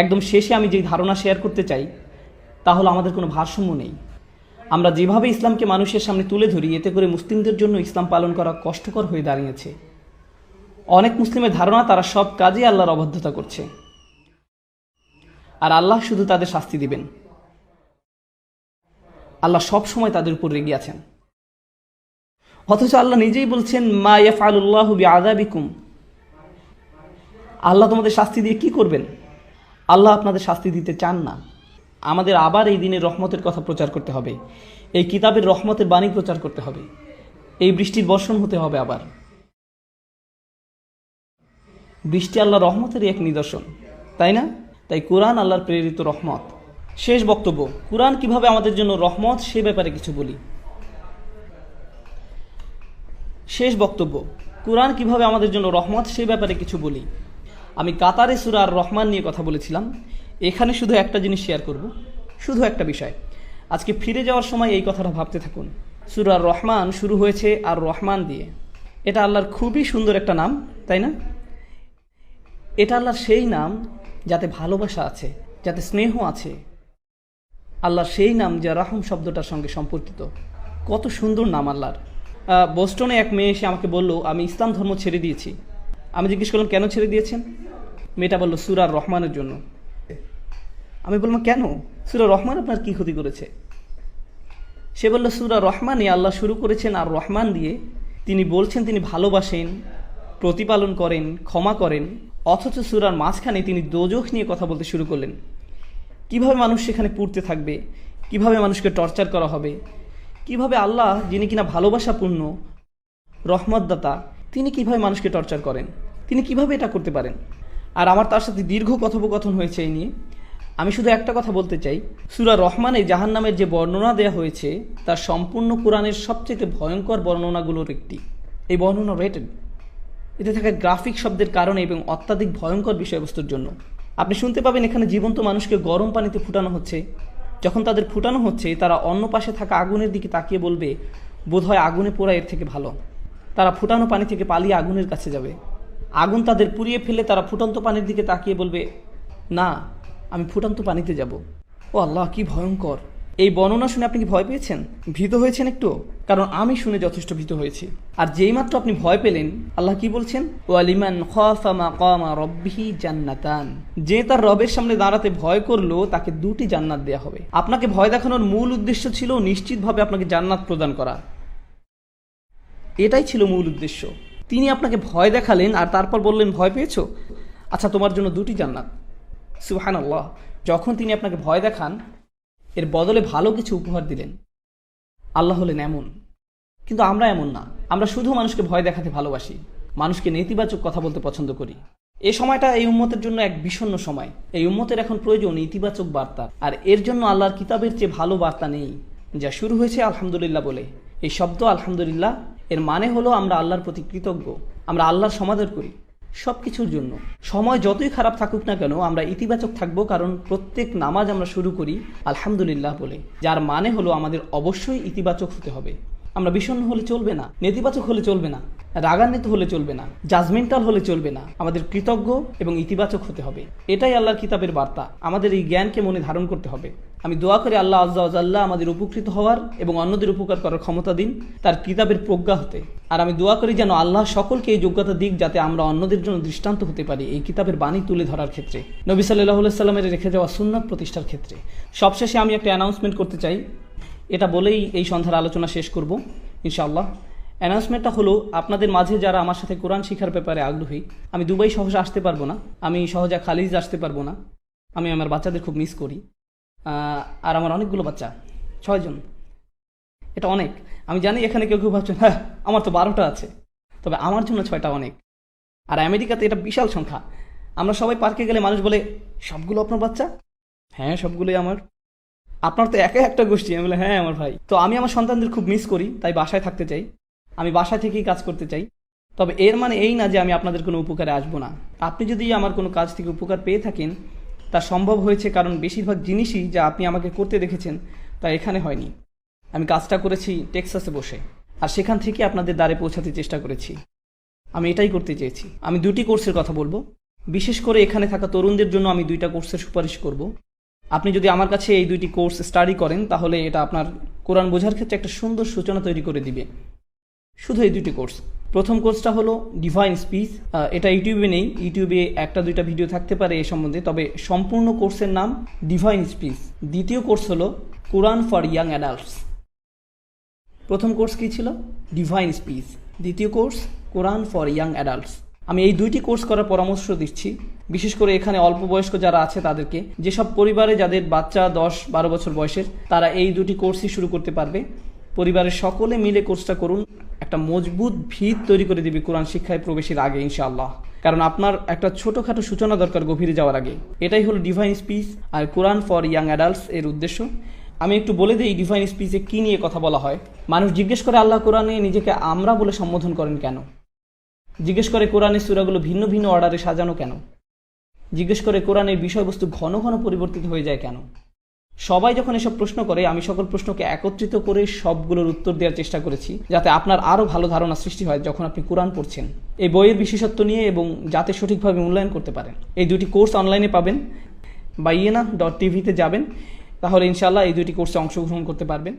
একদম শেষে আমি যে ধারণা শেয়ার করতে চাই তা হলো আমাদের কোনো ভারসাম্য নেই। আমরা যেভাবে ইসলামকে মানুষের সামনে তুলে ধরি, এতে করে মুসলিমদের জন্য ইসলাম পালন করা কষ্টকর হয়ে দাঁড়িয়েছে। অনেক মুসলিমের ধারণা তারা সব কাজে আল্লাহর অবাধ্যতা করছে, আর আল্লাহ শুধু তাদের শাস্তি দিবেন। আল্লাহ সব সময় তাদের উপর রেগে আছেন, অথচ আল্লাহ নিজেই বলছেন মা ইয়াফআলুল্লাহু বিআযাবিকুম, আল্লাহ তোমাদের শাস্তি দিয়ে কি করবেন? আল্লাহ আপনাদের শাস্তি দিতে চান না। আমাদের আবার এই দিনের রহমতের কথা প্রচার করতে হবে, এই কিতাবের রহমতের বাণী প্রচার করতে হবে, এই বৃষ্টির বর্ষণ হতে হবে। আবার বৃষ্টি আল্লাহ রহমতেরই এক নিদর্শন, তাই না? তাই কোরআন আল্লাহর প্রেরিত রহমত। শেষ বক্তব্য, কোরআন কিভাবে আমাদের জন্য রহমত সে ব্যাপারে কিছু বলি। শেষ বক্তব্য, কোরআন কিভাবে আমাদের জন্য রহমত সে ব্যাপারে কিছু বলি। আমি কাতারে সূরা আর রহমান নিয়ে কথা বলেছিলাম, এখানে শুধু একটা জিনিস শেয়ার করব, শুধু একটা বিষয়। আজকে ফিরে যাওয়ার সময় এই কথাটা ভাবতে থাকুন। সূরা আর রহমান শুরু হয়েছে আর রহমান দিয়ে। এটা আল্লাহর খুবই সুন্দর একটা নাম, তাই না? এটা আল্লাহর সেই নাম যাতে ভালোবাসা আছে, যাতে স্নেহ আছে। আল্লাহর সেই নাম যা রাহম শব্দটার সঙ্গে সম্পর্কিত। কত সুন্দর নাম আল্লাহর। বোস্টনে এক মেয়ে এসে আমাকে বলল আমি ইসলাম ধর্ম ছেড়ে দিয়েছি। আমি জিজ্ঞেস করলাম কেন ছেড়ে দিয়েছেন? মেয়েটা বলল সূরা আর রহমানের জন্য। আমি বললাম কেন? সূরা রহমান আপনার কি ক্ষতি করেছে? সে বলল সূরা রহমানে আল্লাহ শুরু করেছেন আর রহমান দিয়ে। তিনি বলছেন তিনি ভালোবাসেন, প্রতিপালন করেন, ক্ষমা করেন, অথচ সূরার মাঝখানে তিনি দোজখ নিয়ে কথা বলতে শুরু করলেন। কিভাবে মানুষ সেখানে পুড়তে থাকবে, কিভাবে মানুষকে টর্চার করা হবে, কিভাবে আল্লাহ যিনি কিনা ভালোবাসাপূর্ণ রহমতদাতা, তিনি কিভাবে মানুষকে টর্চার করেন, তিনি কিভাবে এটা করতে পারেন। আর আমার তার সাথে দীর্ঘ কথোপকথন হয়েছে এই নিয়ে। আমি শুধু একটা কথা বলতে চাই, সূরা রহমানে জাহান্নামের যে বর্ণনা দেওয়া হয়েছে তার সম্পূর্ণ কোরআনের সবচেয়ে ভয়ঙ্কর বর্ণনাগুলোর একটি। এই বর্ণনা রেটেড, এতে থাকা গ্রাফিক শব্দের কারণে এবং অত্যাধিক ভয়ঙ্কর বিষয়বস্তুর জন্য। আপনি শুনতে পাবেন এখানে জীবন্ত মানুষকে গরম পানিতে ফুটানো হচ্ছে। যখন তাদের ফুটানো হচ্ছে তারা অন্য পাশে থাকা আগুনের দিকে তাকিয়ে বলবে বোধহয় আগুনে পোড়া এর থেকে ভালো। তারা ফুটানো পানি থেকে পালিয়ে আগুনের কাছে যাবে। আগুন তাদের পুড়িয়ে ফেলে তারা ফুটন্ত পানির দিকে তাকিয়ে বলবে না, আমি ফুটন্ত পানিতে যাব। ও আল্লাহ, কি ভয়ঙ্কর! এই বর্ণনা শুনে আপনি কি ভয় পেয়েছেন, ভীত হয়েছেন একটু? কারণ আমি শুনে যথেষ্ট ভীত হয়েছি। আর যেই মাত্র আপনি ভয় পেলেন, আল্লাহ কি বলছেন? ওয়ালিমান খাফা মাকামা রাব্বিহি জান্নাতান, যে তার রবের সামনে দাঁড়াতে ভয় করলো তাকে দুটি জান্নাত দেয়া হবে। আপনাকে ভয় দেখানোর মূল উদ্দেশ্য ছিল নিশ্চিতভাবে আপনাকে জান্নাত প্রদান করা। এটাই ছিল মূল উদ্দেশ্য। তিনি আপনাকে ভয় দেখালেন আর তারপর বললেন ভয় পেয়েছো, আচ্ছা তোমার জন্য দুটি জান্নাত। সুবহানাল্লাহ। যখন তিনি আপনাকে ভয় দেখান এর বদলে ভালো কিছু উপহার দিলেন। আল্লাহ হলেন এমন, কিন্তু আমরা এমন না। আমরা শুধু মানুষকে ভয় দেখাতে ভালোবাসি, মানুষকে নেতিবাচক কথা বলতে পছন্দ করি। এই সময়টা এই উম্মতের জন্য এক বিষণ্ণ সময়। এই উম্মতের এখন প্রয়োজন ইতিবাচক বার্তা, আর এর জন্য আল্লাহর কিতাবের চেয়ে ভালো বার্তা নেই। যা শুরু হয়েছে আলহামদুলিল্লাহ বলে। এই শব্দ আলহামদুলিল্লাহ এর মানে হলো আমরা আল্লাহর প্রতি কৃতজ্ঞ, আমরা আল্লাহর সমাদর করি সব কিছুর জন্য। সময় যতই খারাপ থাকুক না কেন আমরা ইতিবাচক থাকবো, কারণ প্রত্যেক নামাজ আমরা শুরু করি আলহামদুলিল্লাহ বলে, যার মানে হলো আমাদের অবশ্যই ইতিবাচক হতে হবে। আমরা বিষণ্ণ হলে চলবে না, নেতিবাচক হলে চলবে না, রাগান্বিত হলে চলবে না, জাজমেন্টাল হলে চলবে না। আমাদের কৃতজ্ঞ এবং ইতিবাচক হতে হবে। এটাই আল্লাহর কিতাবের বার্তা। আমাদের এই জ্ঞানকে মনে ধারণ করতে হবে। আমি দোয়া করি আল্লাহ আজ্জা ওয়া জাল্লা আমাদের উপকৃত হওয়ার এবং অন্যদের উপকার করার ক্ষমতা দিন তার কিতাবের প্রজ্ঞা হতে। আর আমি দোয়া করি যেন আল্লাহ সকলকে এই যোগ্যতা দিক যাতে আমরা অন্যদের জন্য দৃষ্টান্ত হতে পারি এই কিতাবের বাণী তুলে ধরার ক্ষেত্রে, নবী সাল্লাল্লাহু আলাইহি সাল্লামের রেখে যাওয়া সুন্নাত প্রতিষ্ঠার ক্ষেত্রে। সবশেষে আমি একটা অ্যানাউন্সমেন্ট করতে চাই, এটা বলেই এই সন্ধ্যার আলোচনা শেষ করব ইনশাআল্লাহ। অ্যানাউন্সমেন্টটা হলো, আপনাদের মাঝে যারা আমার সাথে কোরআন শিখার ব্যাপারে আগ্রহী, আমি দুবাই সহজে আসতে পারবো না, আমি সহজে খালিজ আসতে পারবো না। আমি আমার বাচ্চাদের খুব মিস করি। আর আমার অনেকগুলো বাচ্চা, 6 জন, এটা অনেক। আমি জানি এখানে কেউ কেউ ভাবছেন হ্যাঁ আমার তো 12টা আছে, তবে আমার জন্য 6টা অনেক। আর আমেরিকাতে এটা বিশাল সংখ্যা। আমরা সবাই পার্কে গেলে মানুষ বলে সবগুলো আপনার বাচ্চা? হ্যাঁ সবগুলোই আমার। আপনার তো একা একটা গোষ্ঠী। আমি বলে হ্যাঁ আমার ভাই। তো আমি আমার সন্তানদের খুব মিস করি, তাই বাসায় থাকতে চাই, আমি বাসায় থেকেই কাজ করতে চাই। তবে এর মানে এই না যে আমি আপনাদের কোনো উপকারে আসবো না। আপনি যদি আমার কোনো কাজ থেকে উপকার পেয়ে থাকেন তা সম্ভব হয়েছে কারণ বেশিরভাগ জিনিসই যা আপনি আমাকে করতে দেখেছেন তা এখানে হয়নি। আমি কাজটা করেছি টেক্সাসে বসে, আর সেখান থেকে আপনাদের দ্বারে পৌঁছাতে চেষ্টা করেছি। আমি এটাই করতে চেয়েছি। আমি 2টি কোর্সের কথা বলবো। বিশেষ করে এখানে থাকা তরুণদের জন্য আমি 2টা কোর্সের সুপারিশ করব। আপনি যদি আমার কাছে এই 2টি কোর্স স্টাডি করেন তাহলে এটা আপনার কোরআন বোঝার ক্ষেত্রে একটা সুন্দর সূচনা তৈরি করে দিবে। শুধু এই 2টি কোর্স। প্রথম কোর্সটা হলো ডিভাইন স্পিচ। এটা ইউটিউবে নেই, ইউটিউবে 1-2টা ভিডিও থাকতে পারে এ সম্বন্ধে, তবে সম্পূর্ণ কোর্সের নাম ডিভাইন স্পিচ। দ্বিতীয় কোর্স হলো কোরআন ফর ইয়াং অ্যাডাল্টস। প্রথম কোর্স কী ছিল? Divine speech. দ্বিতীয় course Quran for young adults. আমি এই 2টি কোর্স করার পরামর্শ দিচ্ছি, বিশেষ করে এখানে অল্প বয়স্ক যারা আছে তাদেরকে। যেসব পরিবারে যাদের বাচ্চা 10-12 বছর বয়সের, তারা এই 2টি কোর্সই শুরু করতে পারবে। পরিবারের সকলে মিলে কোর্সটা করুন, একটা মজবুত ভিত তৈরি করে দিবে কোরআন শিক্ষায় প্রবেশের আগে ইনশাআল্লাহ। কারণ আপনার একটা ছোটোখাটো সূচনা দরকার গভীরে যাওয়ার আগে। এটাই হলো ডিভাইন স্পিচ আর কোরআন ফর ইয়াং অ্যাডাল্টস এর উদ্দেশ্য। আমি একটু বলে দিই ডিভাইন স্পিচে কী নিয়ে কথা বলা হয়। মানুষ জিজ্ঞেস করে আল্লাহ কোরআনে নিজেকে আমরা বলে সম্বোধন করেন কেন? জিজ্ঞেস করে কোরআনের সূরাগুলো ভিন্ন ভিন্ন অর্ডারে সাজানো কেন? জিজ্ঞেস করে কোরআনের বিষয়বস্তু ঘন ঘন পরিবর্তিত হয়ে যায় কেন? সবাই যখন এসব প্রশ্ন করে, আমি সকল প্রশ্নকে একত্রিত করে সবগুলোর উত্তর দেওয়ার চেষ্টা করেছি, যাতে আপনার আরও ভালো ধারণা সৃষ্টি হয় যখন আপনি কোরআন পড়ছেন এই বইয়ের বিশেষত্ব নিয়ে, এবং যাতে সঠিকভাবে মূল্যায়ন করতে পারেন। এই 2টি কোর্স অনলাইনে পাবেন, বাইয়েনা.tv-তে যাবেন, তাহলে ইনশাআল্লাহ এই 2টি কোর্সে অংশগ্রহণ করতে পারবেন।